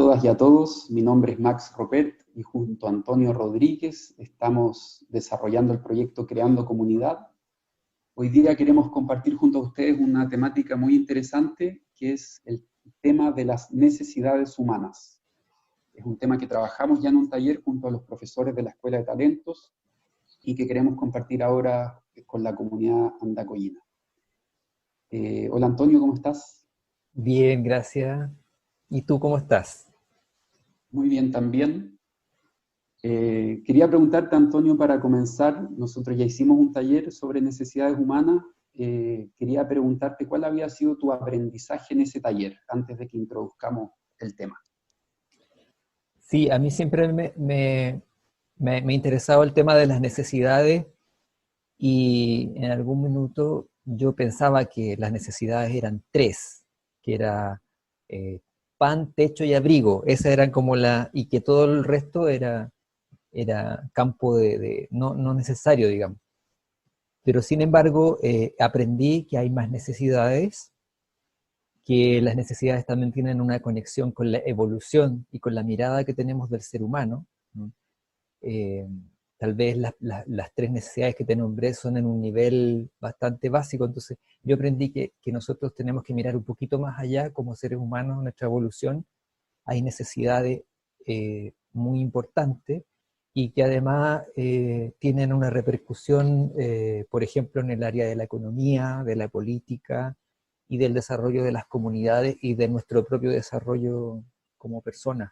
todas y a todos, mi nombre es Max Ropet y junto a Antonio Rodríguez estamos desarrollando el proyecto Creando Comunidad. Hoy día queremos compartir junto a ustedes una temática muy interesante que es el tema de las necesidades humanas. Es un tema que trabajamos ya en un taller junto a los profesores de la Escuela de Talentos y que queremos compartir ahora con la comunidad andacoyina. Hola Antonio, ¿cómo estás? Bien, gracias. ¿Y tú cómo estás? Muy bien también. Quería preguntarte, Antonio, para comenzar, nosotros ya hicimos un taller sobre necesidades humanas, quería preguntarte cuál había sido tu aprendizaje en ese taller, antes de que introduzcamos el tema. Sí, a mí siempre me ha interesado el tema de las necesidades y en algún minuto yo pensaba que las necesidades eran tres, que era eh, pan, techo y abrigo. Esas eran como y que todo el resto era campo no necesario, digamos. Pero sin embargo, aprendí que hay más necesidades, que las necesidades también tienen una conexión con la evolución y con la mirada que tenemos del ser humano, ¿no? Eh, Tal vez las tres necesidades que te nombré son en un nivel bastante básico, entonces yo aprendí que nosotros tenemos que mirar un poquito más allá como seres humanos en nuestra evolución. Hay necesidades muy importantes y que además tienen una repercusión, por ejemplo, en el área de la economía, de la política y del desarrollo de las comunidades y de nuestro propio desarrollo como personas.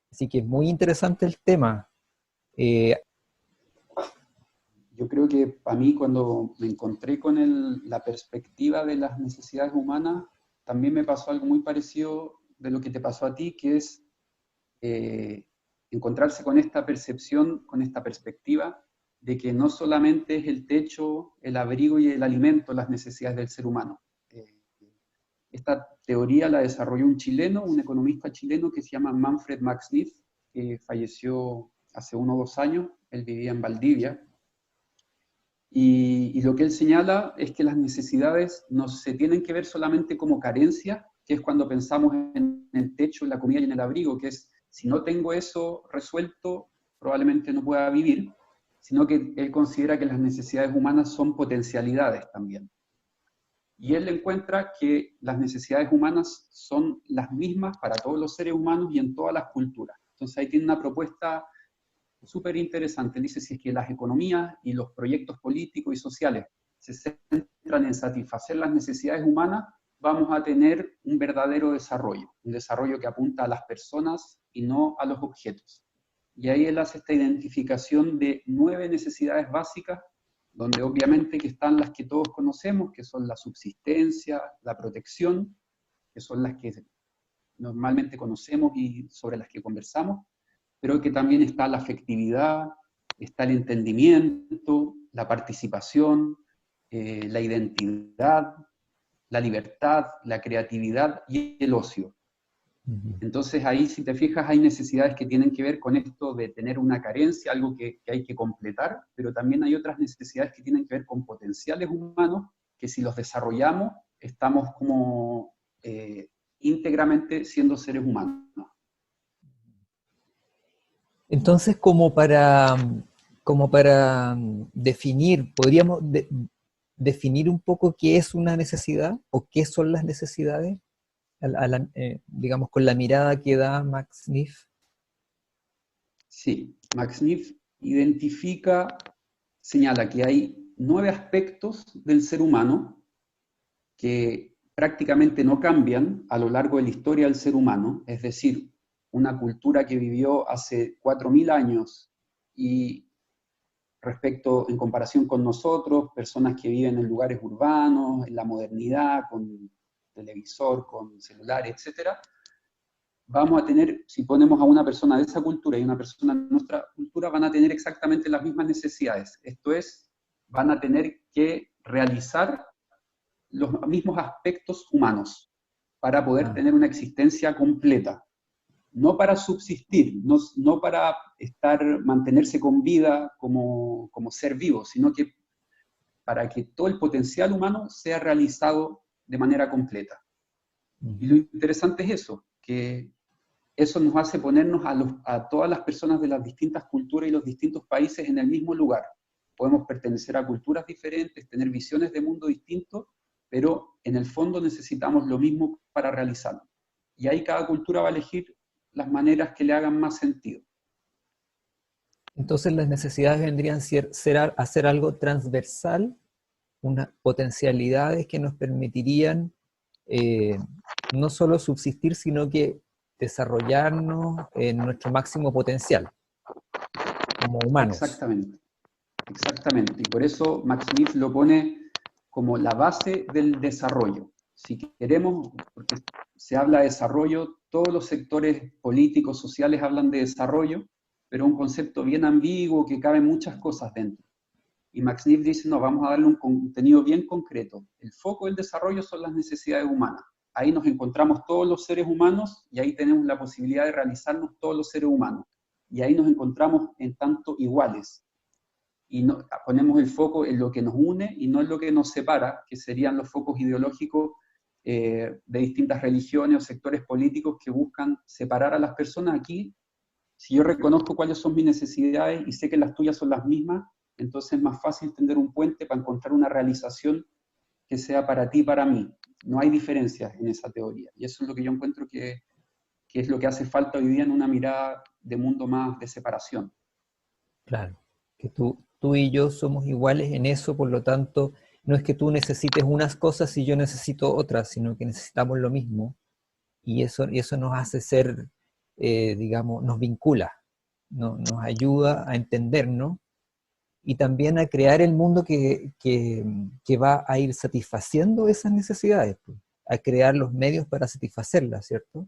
Así que es muy interesante el tema. Eh, Yo creo que a mí cuando me encontré con la perspectiva de las necesidades humanas, también me pasó algo muy parecido de lo que te pasó a ti, que es eh, encontrarse con esta percepción, con esta perspectiva de que no solamente es el techo, el abrigo y el alimento las necesidades del ser humano. Esta teoría la desarrolló un chileno, un economista chileno que se llama Manfred Max Neef, que falleció hace 1 o 2 años. Él vivía en Valdivia. Y lo que él señala es que las necesidades no se tienen que ver solamente como carencia, que es cuando pensamos en el techo, en la comida y en el abrigo, que es, si no tengo eso resuelto, probablemente no pueda vivir, sino que él considera que las necesidades humanas son potencialidades también. Y él encuentra que las necesidades humanas son las mismas para todos los seres humanos y en todas las culturas. Entonces ahí tiene una propuesta súper interesante. Él dice, si es que las economías y los proyectos políticos y sociales se centran en satisfacer las necesidades humanas, vamos a tener un verdadero desarrollo, un desarrollo que apunta a las personas y no a los objetos. Y ahí él hace esta identificación de 9 necesidades básicas, donde obviamente que están las que todos conocemos, que son la subsistencia, la protección, que son las que normalmente conocemos y sobre las que conversamos, pero que también está la afectividad, está el entendimiento, la participación, la identidad, la libertad, la creatividad y el ocio. Entonces ahí, si te fijas, hay necesidades que tienen que ver con esto de tener una carencia, algo que hay que completar, pero también hay otras necesidades que tienen que ver con potenciales humanos, que si los desarrollamos, estamos como íntegramente siendo seres humanos. entonces, como para definir, podríamos definir un poco qué es una necesidad o qué son las necesidades, digamos, con la mirada que da Max Neef. Sí, Max Neef señala que hay 9 aspectos del ser humano que prácticamente no cambian a lo largo de la historia del ser humano, es decir, una cultura que vivió hace 4.000 años y respecto, en comparación con nosotros, personas que viven en lugares urbanos, en la modernidad, con televisor, con celular, etcétera, vamos a tener, si ponemos a una persona de esa cultura y una persona de nuestra cultura, van a tener exactamente las mismas necesidades. Esto es, van a tener que realizar los mismos aspectos humanos para poder Ah, tener una existencia completa. No para subsistir, no para mantenerse con vida como ser vivo, sino que para que todo el potencial humano sea realizado de manera completa. Y lo ujú. interesante es eso, que eso nos hace ponernos a todas las personas de las distintas culturas y los distintos países en el mismo lugar. Podemos pertenecer a culturas diferentes, tener visiones de mundo distintos, pero en el fondo necesitamos lo mismo para realizarlo. Y ahí cada cultura va a elegir las maneras que le hagan más sentido. Entonces las necesidades vendrían a ser algo transversal, unas potencialidades que nos permitirían no solo subsistir, sino que desarrollarnos en nuestro máximo potencial como humanos. Exactamente, exactamente. Y por eso Max Smith lo pone como la base del desarrollo. Si queremos, porque se habla de desarrollo, todos los sectores políticos, sociales hablan de desarrollo, pero es un concepto bien ambiguo que cabe muchas cosas dentro. Y Max Smith dice, no, vamos a darle un contenido bien concreto. El foco del desarrollo son las necesidades humanas. Ahí nos encontramos todos los seres humanos y ahí tenemos la posibilidad de realizarnos todos los seres humanos. Y ahí nos encontramos en tanto iguales. Y no, ponemos el foco en lo que nos une y no en lo que nos separa, que serían los focos ideológicos de distintas religiones o sectores políticos que buscan separar a las personas. Aquí, si yo reconozco cuáles son mis necesidades y sé que las tuyas son las mismas, entonces es más fácil tender un puente para encontrar una realización que sea para ti y para mí. No hay diferencias en esa teoría. Y eso es lo que yo encuentro que es lo que hace falta hoy día en una mirada de mundo más de separación. Claro, que tú y yo somos iguales en eso, por lo tanto, no es que tú necesites unas cosas y yo necesito otras, sino que necesitamos lo mismo, y eso nos hace ser, digamos, nos vincula, nos ayuda a entendernos, y también a crear el mundo que va a ir satisfaciendo esas necesidades, pues, a crear los medios para satisfacerlas, ¿cierto?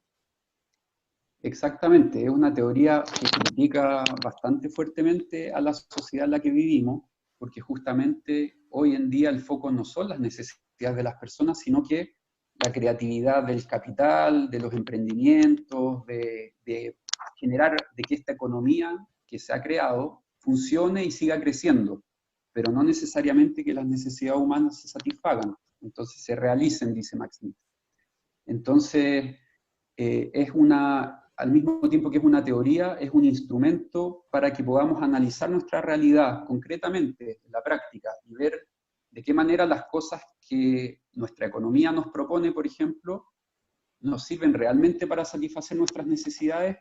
Exactamente, es una teoría que critica bastante fuertemente a la sociedad en la que vivimos, porque justamente hoy en día el foco no son las necesidades de las personas, sino que la creatividad del capital, de los emprendimientos, de generar de que esta economía que se ha creado funcione y siga creciendo, pero no necesariamente que las necesidades humanas se satisfagan, entonces se realicen, dice Max Smith. Entonces, al mismo tiempo que es una teoría, es un instrumento para que podamos analizar nuestra realidad concretamente en la práctica y ver de qué manera las cosas que nuestra economía nos propone, por ejemplo, nos sirven realmente para satisfacer nuestras necesidades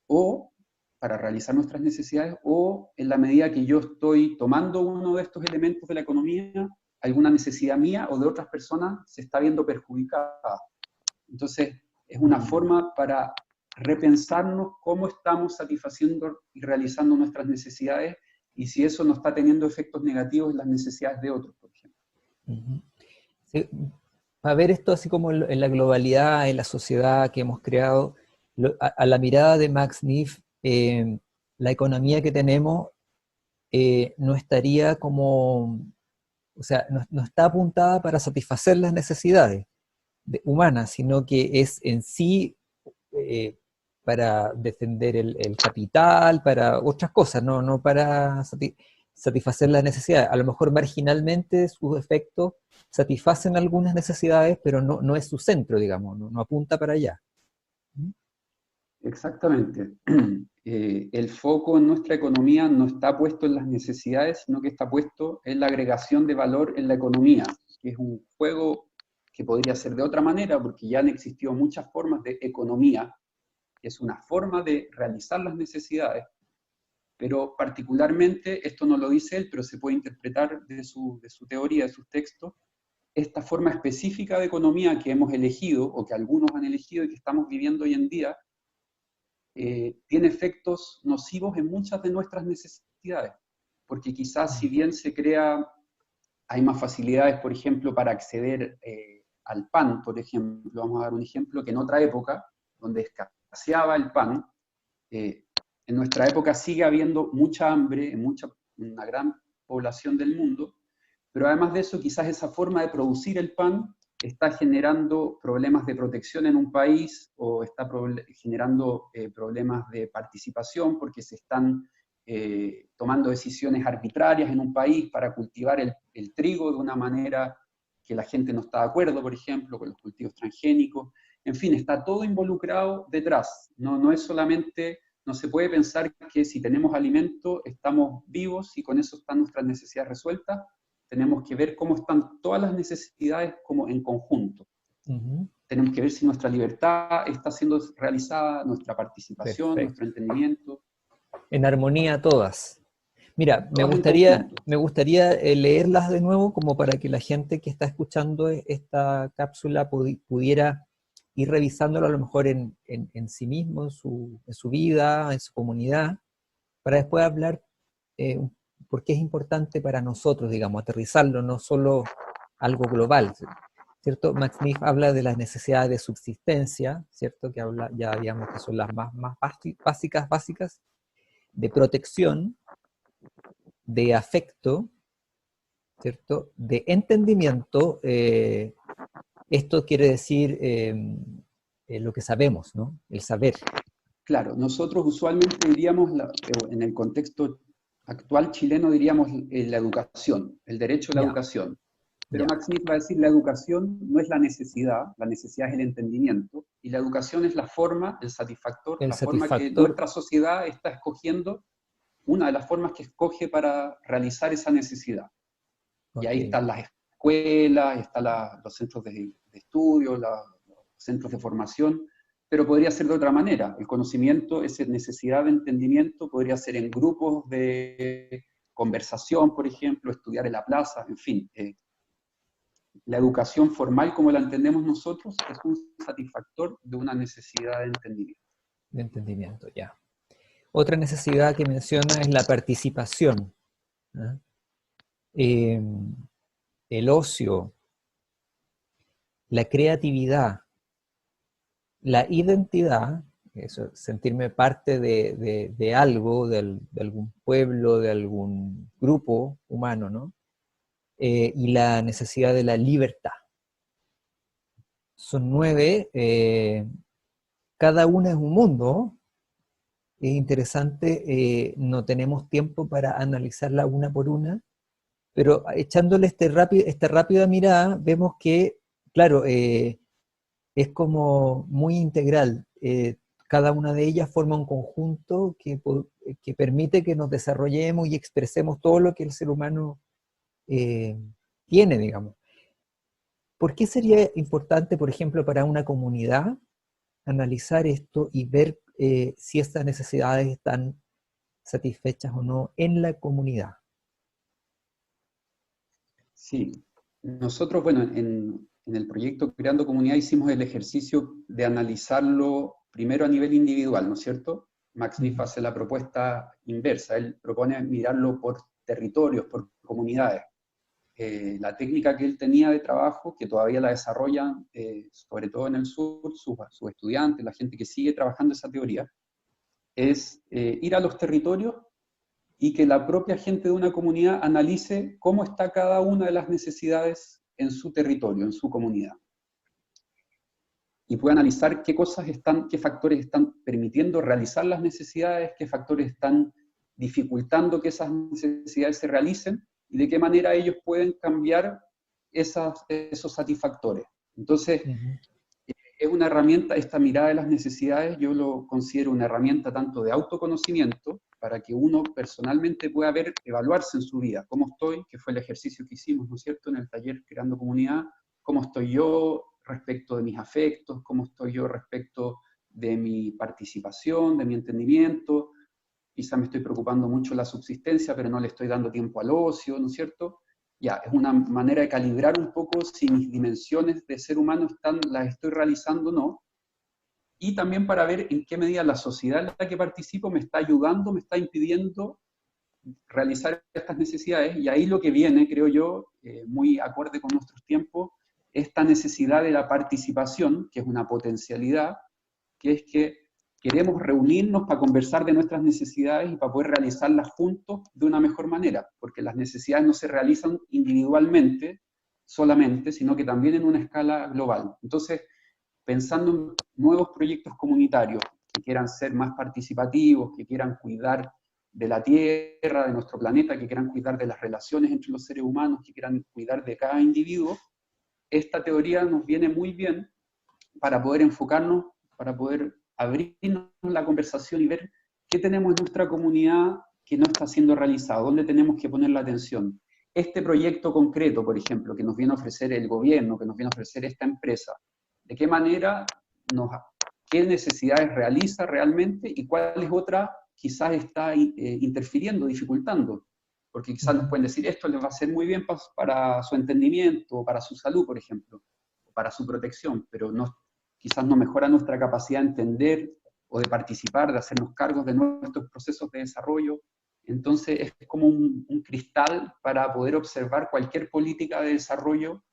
o para realizar nuestras necesidades, o en la medida que yo estoy tomando uno de estos elementos de la economía, alguna necesidad mía o de otras personas se está viendo perjudicada. Entonces, es una forma para repensarnos cómo estamos satisfaciendo y realizando nuestras necesidades y si eso no está teniendo efectos negativos en las necesidades de otros, por ejemplo. Uh-huh. Sí, a ver esto así como en la globalidad, en la sociedad que hemos creado, a la mirada de Max Neff, la economía que tenemos no estaría como, o sea, no está apuntada para satisfacer las necesidades humanas, sino que es en sí para defender el capital, para otras cosas, no para satisfacer las necesidades. A lo mejor marginalmente sus efectos satisfacen algunas necesidades, pero no es su centro, digamos, no apunta para allá. Exactamente. El foco en nuestra economía no está puesto en las necesidades, sino que está puesto en la agregación de valor en la economía, que es un juego que podría ser de otra manera, porque ya han existido muchas formas de economía, que es una forma de realizar las necesidades, pero particularmente, esto no lo dice él, pero se puede interpretar de su teoría, de sus textos, esta forma específica de economía que hemos elegido, o que algunos han elegido y que estamos viviendo hoy en día, tiene efectos nocivos en muchas de nuestras necesidades, porque quizás si bien se crea, hay más facilidades, por ejemplo, para acceder al pan, por ejemplo, vamos a dar un ejemplo, que en otra época, donde escaseaba el pan, en nuestra época sigue habiendo mucha hambre en una gran población del mundo, pero además de eso, quizás esa forma de producir el pan está generando problemas de protección en un país o está generando problemas de participación porque se están tomando decisiones arbitrarias en un país para cultivar el trigo de una manera que la gente no está de acuerdo, por ejemplo, con los cultivos transgénicos. En fin, está todo involucrado detrás. No es solamente, no se puede pensar que si tenemos alimento estamos vivos y con eso están nuestras necesidades resueltas. Tenemos que ver cómo están todas las necesidades como en conjunto. Tenemos que ver si nuestra libertad está siendo realizada, nuestra participación, Perfecto. nuestro entendimiento. En armonía todas. Mira, me Todas en gustaría conjunto. leerlas de nuevo como para que la gente que está escuchando esta cápsula pudiera ir revisándolo a lo mejor en sí mismo, en su vida, en su comunidad, para después hablar por qué es importante para nosotros, digamos, aterrizarlo, no solo algo global, ¿cierto? Max Neff habla de las necesidades de subsistencia, ¿cierto? Que habla, ya digamos que son las más básicas, de protección, de afecto, ¿cierto? De entendimiento. Esto quiere decir lo que sabemos, ¿no? El saber. Claro, nosotros usualmente diríamos, en el contexto actual chileno, diríamos la educación, el derecho a la educación. Pero Ya. Max Smith va a decir, la educación no es la necesidad es el entendimiento, y la educación es la forma, el satisfactor, la forma que nuestra sociedad está escogiendo, una de las formas que escoge para realizar esa necesidad. Y ahí están las escuelas, están los centros de estudio, los centros de formación, pero podría ser de otra manera. El conocimiento, esa necesidad de entendimiento, podría ser en grupos de conversación, por ejemplo, estudiar en la plaza, en fin. La educación formal, como la entendemos nosotros, es un satisfactor de una necesidad de entendimiento. De entendimiento, ya. Otra necesidad que menciona es la participación. El ocio, la creatividad, la identidad, eso, sentirme parte de algo, de algún pueblo, de algún grupo humano, ¿no? Y la necesidad de la libertad. Son 9, cada una es un mundo. Es interesante, no tenemos tiempo para analizarla una por una, pero echándole esta rápida mirada, vemos que, claro, es como muy integral. Cada una de ellas forma un conjunto que permite que nos desarrollemos y expresemos todo lo que el ser humano tiene, digamos. ¿Por qué sería importante, por ejemplo, para una comunidad analizar esto y ver si estas necesidades están satisfechas o no en la comunidad? Sí, nosotros, bueno, en el proyecto Creando Comunidad hicimos el ejercicio de analizarlo primero a nivel individual, ¿no es cierto? Max Neff hace la propuesta inversa, él propone mirarlo por territorios, por comunidades. La técnica que él tenía de trabajo, que todavía la desarrollan, sobre todo en el sur, sus estudiantes, la gente que sigue trabajando esa teoría, es ir a los territorios y que la propia gente de una comunidad analice cómo está cada una de las necesidades en su territorio, en su comunidad. Y puede analizar qué factores están permitiendo realizar las necesidades, qué factores están dificultando que esas necesidades se realicen, y de qué manera ellos pueden cambiar esos satisfactores. Entonces, es una herramienta, esta mirada de las necesidades, yo lo considero una herramienta tanto de autoconocimiento, para que uno personalmente pueda evaluarse en su vida, cómo estoy, que fue el ejercicio que hicimos, ¿no es cierto?, en el taller Creando Comunidad, cómo estoy yo respecto de mis afectos, cómo estoy yo respecto de mi participación, de mi entendimiento, quizá me estoy preocupando mucho de la subsistencia, pero no le estoy dando tiempo al ocio, ¿no es cierto? Ya, es una manera de calibrar un poco si mis dimensiones de ser humano las estoy realizando o no, y también para ver en qué medida la sociedad en la que participo me está ayudando, me está impidiendo realizar estas necesidades, y ahí lo que viene, creo yo, muy acorde con nuestros tiempos, esta necesidad de la participación, que es una potencialidad, que es que queremos reunirnos para conversar de nuestras necesidades y para poder realizarlas juntos de una mejor manera, porque las necesidades no se realizan individualmente solamente, sino que también en una escala global. Entonces, pensando en nuevos proyectos comunitarios que quieran ser más participativos, que quieran cuidar de la Tierra, de nuestro planeta, que quieran cuidar de las relaciones entre los seres humanos, que quieran cuidar de cada individuo, esta teoría nos viene muy bien para poder enfocarnos, para poder abrirnos la conversación y ver qué tenemos en nuestra comunidad que no está siendo realizado, dónde tenemos que poner la atención. Este proyecto concreto, por ejemplo, que nos viene a ofrecer el gobierno, que nos viene a ofrecer esta empresa, ¿de qué manera, qué necesidades realiza realmente y cuáles otras quizás está interfiriendo, dificultando? Porque quizás nos pueden decir, esto les va a hacer muy bien para su entendimiento, para su salud, por ejemplo, o para su protección, pero quizás no mejora nuestra capacidad de entender o de participar, de hacernos cargos de nuestros procesos de desarrollo. Entonces es como un cristal para poder observar cualquier política de desarrollo,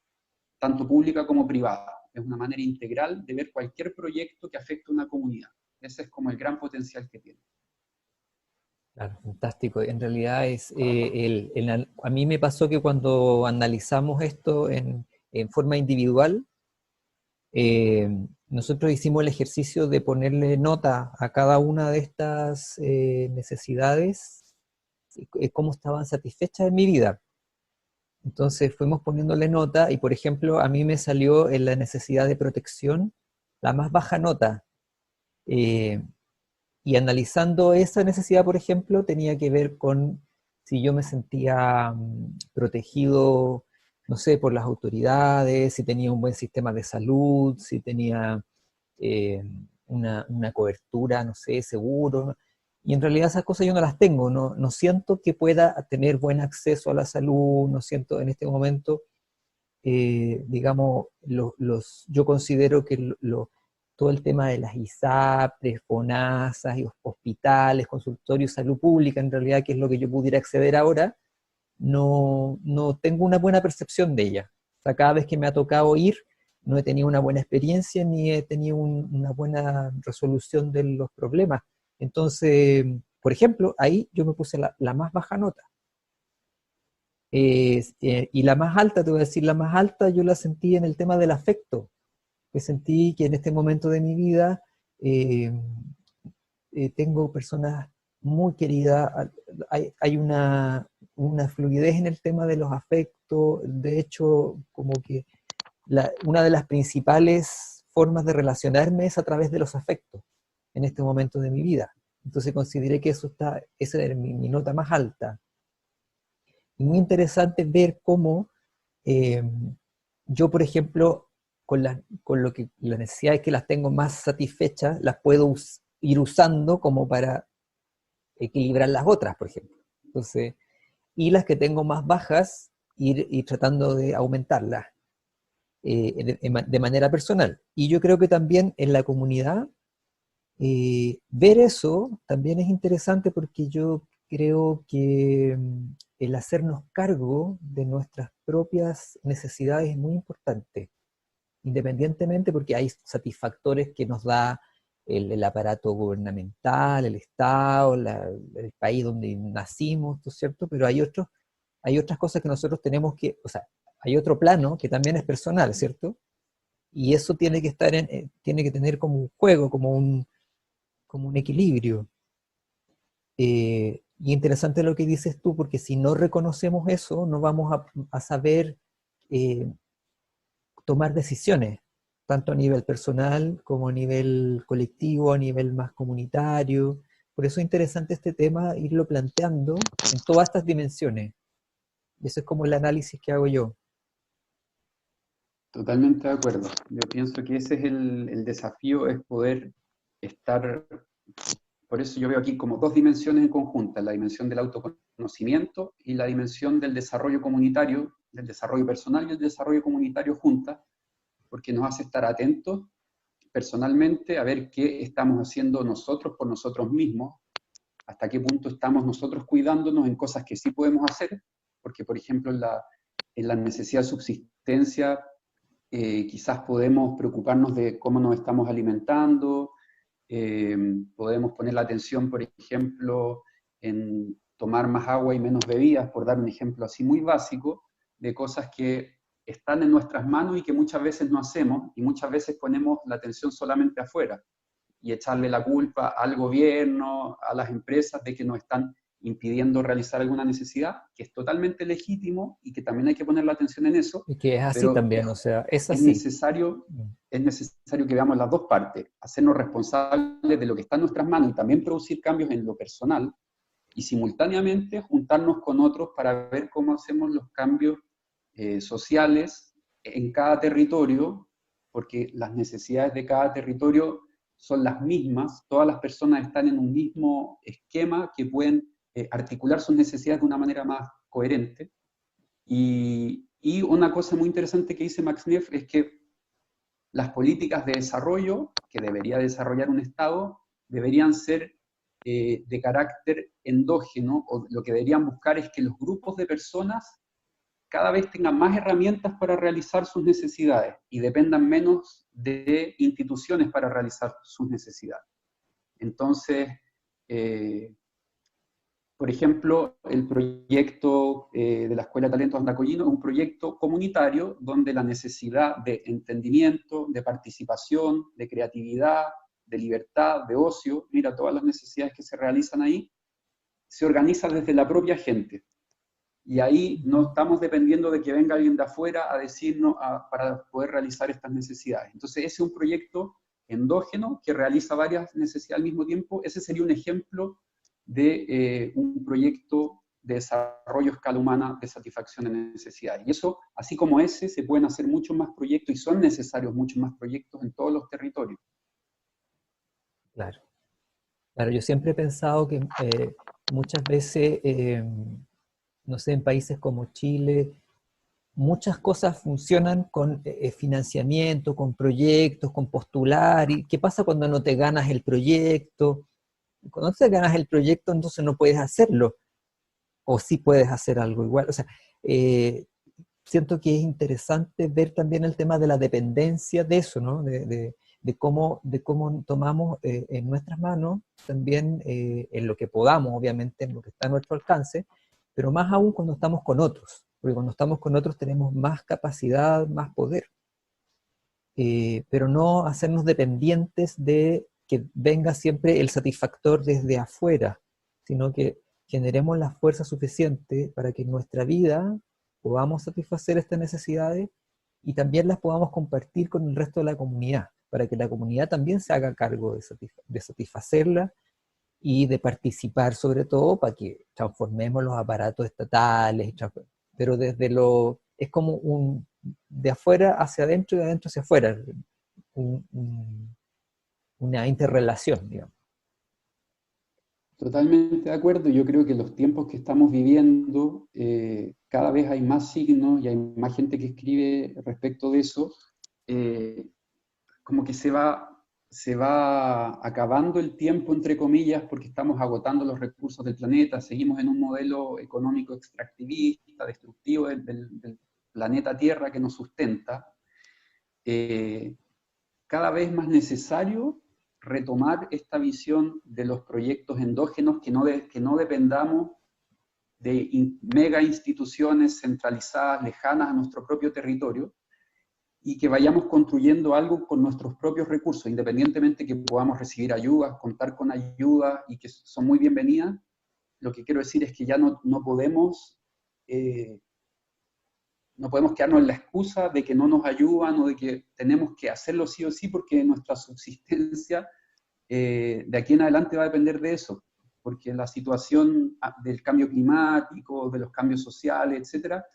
tanto pública como privada. Es una manera integral de ver cualquier proyecto que afecte a una comunidad. Ese es como el gran potencial que tiene. Claro, fantástico. En realidad a mí me pasó que cuando analizamos esto en forma individual, nosotros hicimos el ejercicio de ponerle nota a cada una de estas necesidades, cómo estaban satisfechas en mi vida. Entonces fuimos poniéndole nota y, por ejemplo, a mí me salió en la necesidad de protección la más baja nota. Y analizando esa necesidad, por ejemplo, tenía que ver con si yo me sentía protegido, no sé, por las autoridades, si tenía un buen sistema de salud, si tenía una cobertura, no sé, seguro. Y en realidad esas cosas yo no las tengo, no siento que pueda tener buen acceso a la salud, no siento en este momento, digamos, yo considero que todo el tema de las ISAPRES, FONASA, hospitales, consultorios, salud pública, en realidad, que es lo que yo pudiera acceder ahora, no tengo una buena percepción de ella. O sea, cada vez que me ha tocado ir, no he tenido una buena experiencia ni he tenido una buena resolución de los problemas. Entonces, por ejemplo, ahí yo me puse la más baja nota. Y la más alta, te voy a decir, la más alta yo la sentí en el tema del afecto, que sentí que en este momento de mi vida tengo personas muy queridas, hay una fluidez en el tema de los afectos, de hecho, como que una de las principales formas de relacionarme es a través de los afectos en este momento de mi vida. Entonces consideré que esa era mi nota más alta. Y muy interesante ver cómo yo, por ejemplo, las necesidades que las tengo más satisfechas, las puedo ir usando como para equilibrar las otras, por ejemplo. Entonces, y las que tengo más bajas, ir tratando de aumentarlas de manera personal. Y yo creo que también en la comunidad, ver eso también es interesante porque yo creo que el hacernos cargo de nuestras propias necesidades es muy importante, independientemente porque hay satisfactores que nos da el aparato gubernamental, el Estado, el país donde nacimos, ¿no es cierto? Pero hay otras cosas que nosotros tenemos que, o sea, hay otro plano que también es personal, ¿cierto? Y eso tiene que tiene que tener como un juego, como un equilibrio. Y interesante lo que dices tú, porque si no reconocemos eso, no vamos a saber tomar decisiones, tanto a nivel personal como a nivel colectivo, a nivel más comunitario. Por eso es interesante este tema, irlo planteando en todas estas dimensiones. Y eso es como el análisis que hago yo. Totalmente de acuerdo. Yo pienso que ese es el desafío, es poder estar. Por eso yo veo aquí como dos dimensiones en conjunta, la dimensión del autoconocimiento y la dimensión del desarrollo comunitario, del desarrollo personal y el desarrollo comunitario juntas, porque nos hace estar atentos personalmente a ver qué estamos haciendo nosotros por nosotros mismos, hasta qué punto estamos nosotros cuidándonos en cosas que sí podemos hacer, porque por ejemplo en la necesidad de subsistencia quizás podemos preocuparnos de cómo nos estamos alimentando, podemos poner la atención, por ejemplo, en tomar más agua y menos bebidas, por dar un ejemplo así muy básico, de cosas que están en nuestras manos y que muchas veces no hacemos, y muchas veces ponemos la atención solamente afuera, y echarle la culpa al gobierno, a las empresas, de que nos están impidiendo realizar alguna necesidad, que es totalmente legítimo y que también hay que poner la atención en eso, Y que es así pero también, o sea, es es así. necesario, es necesario que veamos las dos partes, hacernos responsables de lo que está en nuestras manos y también producir cambios en lo personal, y simultáneamente juntarnos con otros para ver cómo hacemos los cambios sociales en cada territorio, porque las necesidades de cada territorio son las mismas, todas las personas están en un mismo esquema que pueden articular sus necesidades de una manera más coherente. Y una cosa muy interesante que dice Max Neff es que las políticas de desarrollo que debería desarrollar un Estado deberían ser de carácter endógeno, o lo que deberían buscar es que los grupos de personas cada vez tengan más herramientas para realizar sus necesidades y dependan menos de instituciones para realizar sus necesidades. Entonces, por ejemplo, el proyecto de la Escuela de Talentos Andacolino es un proyecto comunitario donde la necesidad de entendimiento, de participación, de creatividad, de libertad, de ocio, mira, todas las necesidades que se realizan ahí, se organiza desde la propia gente. Y ahí no estamos dependiendo de que venga alguien de afuera a decirnos para poder realizar estas necesidades. Entonces, ese es un proyecto endógeno que realiza varias necesidades al mismo tiempo. Ese sería un ejemplo de un proyecto de desarrollo a escala humana de satisfacción de necesidades. Y eso, así como ese, se pueden hacer muchos más proyectos y son necesarios muchos más proyectos en todos los territorios. Claro. Claro, yo siempre he pensado que muchas veces, no sé, en países como Chile, muchas cosas funcionan con financiamiento, con proyectos, con postular. ¿Y qué pasa cuando no te ganas el proyecto? Cuando no te ganas el proyecto, entonces no puedes hacerlo. O sí puedes hacer algo igual. O sea, eh, siento que es interesante ver también el tema de la dependencia de eso, ¿no? De cómo tomamos en nuestras manos, también en lo que podamos, obviamente, en lo que está a nuestro alcance, pero más aún cuando estamos con otros, porque cuando estamos con otros tenemos más capacidad, más poder, pero no hacernos dependientes de que venga siempre el satisfactor desde afuera, sino que generemos la fuerza suficiente para que en nuestra vida podamos satisfacer estas necesidades y también las podamos compartir con el resto de la comunidad, para que la comunidad también se haga cargo de satisfacerlas y de participar sobre todo para que transformemos los aparatos estatales, pero desde lo, es como un, de afuera hacia adentro y de adentro hacia afuera, un, una interrelación, digamos. Totalmente de acuerdo. Yo creo que los tiempos que estamos viviendo, cada vez hay más signos y hay más gente que escribe respecto de eso. eh, Como que se va acabando el tiempo, entre comillas, porque estamos agotando los recursos del planeta, seguimos en un modelo económico extractivista, destructivo del planeta Tierra que nos sustenta. Cada vez más necesario retomar esta visión de los proyectos endógenos, que no dependamos de mega instituciones centralizadas, lejanas a nuestro propio territorio, y que vayamos construyendo algo con nuestros propios recursos, independientemente que podamos recibir ayudas, contar con ayudas y que son muy bienvenidas. Lo que quiero decir es que ya eh, no podemos quedarnos en la excusa de que no nos ayudan o de que tenemos que hacerlo sí o sí porque nuestra subsistencia de aquí en adelante va a depender de eso, porque la situación del cambio climático, de los cambios sociales, etcétera,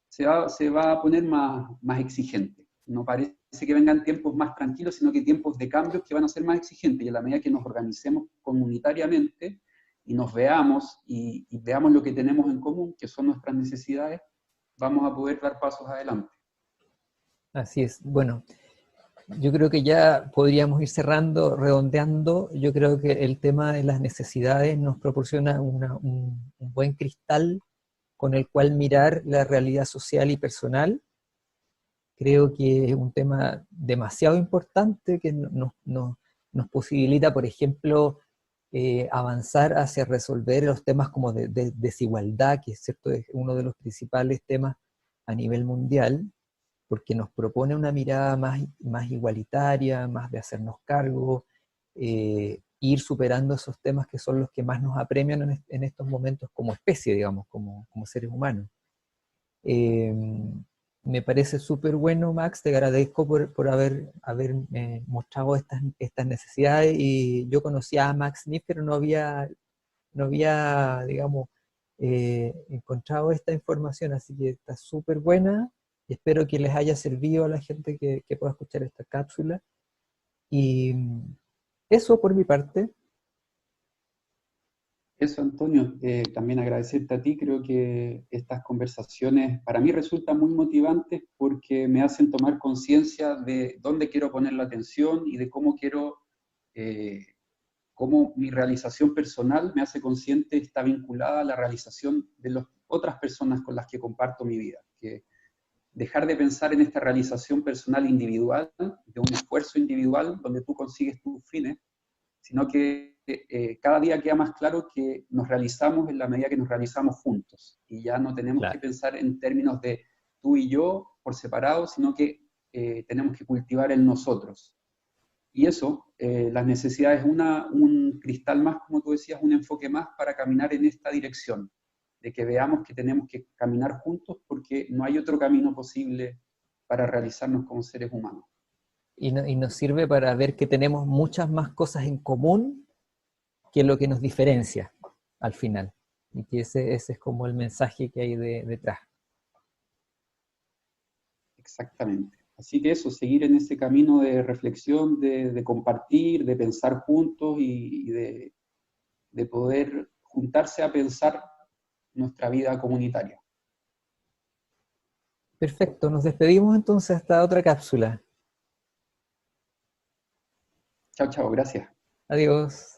se va a poner más exigente. No parece que vengan tiempos más tranquilos, sino que tiempos de cambios que van a ser más exigentes. Y a la medida que nos organicemos comunitariamente y nos veamos y veamos lo que tenemos en común, que son nuestras necesidades, vamos a poder dar pasos adelante. Así es. Bueno, yo creo que ya podríamos ir cerrando, redondeando. Yo creo que el tema de las necesidades nos proporciona un buen cristal con el cual mirar la realidad social y personal. Creo que es un tema demasiado importante que nos posibilita, por ejemplo, avanzar hacia resolver los temas como de desigualdad, que es, cierto, es uno de los principales temas a nivel mundial, porque nos propone una mirada más igualitaria, más de hacernos cargo, ir superando esos temas que son los que más nos apremian en estos momentos como especie, digamos, como seres humanos. Eh, Me parece súper bueno, Max, te agradezco por haber mostrado estas necesidades, y yo conocía a Max Niff, pero no había, digamos, encontrado esta información, así que está súper buena, y espero que les haya servido a la gente que pueda escuchar esta cápsula. Y eso por mi parte. Eso, Antonio, también agradecerte a ti. Creo que estas conversaciones para mí resultan muy motivantes porque me hacen tomar conciencia de dónde quiero poner la atención y de cómo quiero, cómo mi realización personal me hace consciente, está vinculada a la realización de las otras personas con las que comparto mi vida. Que dejar de pensar en esta realización personal individual, de un esfuerzo individual donde tú consigues tus fines, sino que cada día queda más claro que nos realizamos en la medida que nos realizamos juntos, y ya no tenemos que Claro. pensar en términos de tú y yo por separado, sino que tenemos que cultivar en nosotros. Y eso, las necesidades, un cristal más, como tú decías, un enfoque más para caminar en esta dirección, de que veamos que tenemos que caminar juntos porque no hay otro camino posible para realizarnos como seres humanos. Y nos sirve para ver que tenemos muchas más cosas en común que lo que nos diferencia al final. Y que ese es como el mensaje que hay detrás. Exactamente. Así que eso, seguir en ese camino de reflexión, de compartir, de pensar juntos y de poder juntarse a pensar nuestra vida comunitaria. Perfecto, nos despedimos entonces hasta otra cápsula. Chao, chao, gracias. Adiós.